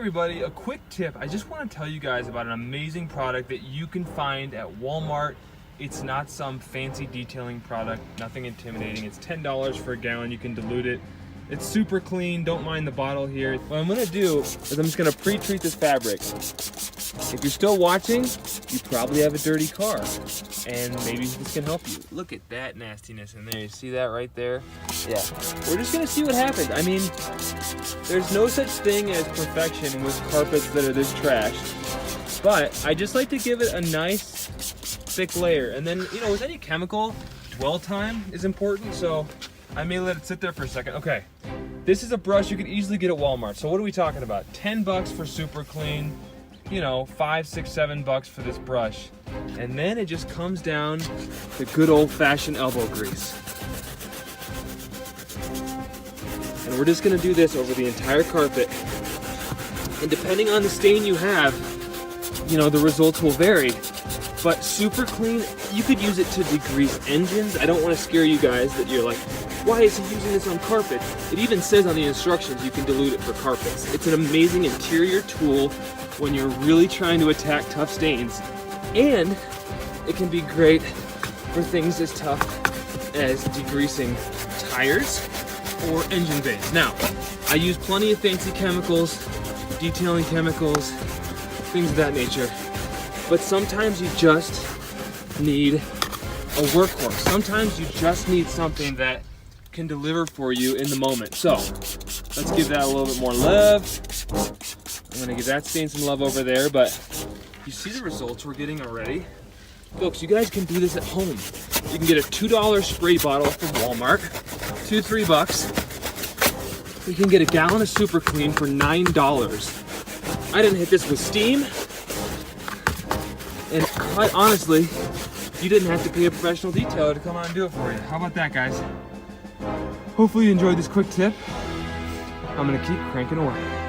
everybody, a quick tip. I just want to tell you guys about an amazing product that you can find at Wal Mart. It's not some fancy detailing product, nothing intimidating. It's $10 for a gallon, you can dilute it. It's super clean, don't mind the bottle here. What I'm gonna do is I'm just gonna pre-treat this fabric. If you're still watching, you probably have a dirty car, and maybe this can help you. Look at that nastiness in there, you see that right there? Yeah, we're just gonna see what happens. I mean, there's no such thing as perfection with carpets that are this trashed, but I just like to give it a nice thick layer. And then, you know, with any chemical, dwell time is important, so I may let it sit there for a second. Okay, this is a brush you could easily get at Walmart. So what are we talking about? 10 bucks for super clean, you know, 5, 6, 7 bucks for this brush. And then it just comes down to good old-fashioned elbow grease. And we're just gonna do this over the entire carpet. And depending on the stain you have, you know, the results will vary. But super clean, you could use it to degrease engines. I don't want to scare you guys that you're like, why is he using this on carpet? It even says on the instructions you can dilute it for carpets. It's an amazing interior tool when you're really trying to attack tough stains. And it can be great for things as tough as degreasing tires or engine bays. Now, I use plenty of fancy chemicals, detailing chemicals, things of that nature. But sometimes you just need a workhorse. Sometimes you just need something that can deliver for you in the moment. So let's give that a little bit more love. I'm gonna give that stain some love over there, but you see the results we're getting already? Folks, you guys can do this at home. You can get a $2 spray bottle from Walmart, $2-3 bucks. You can get a gallon of Super Clean for $9. I didn't hit this with steam. And quite honestly, you didn't have to pay a professional detailer to come out and do it for you. How about that, guys? Hopefully you enjoyed this quick tip. I'm gonna keep cranking away.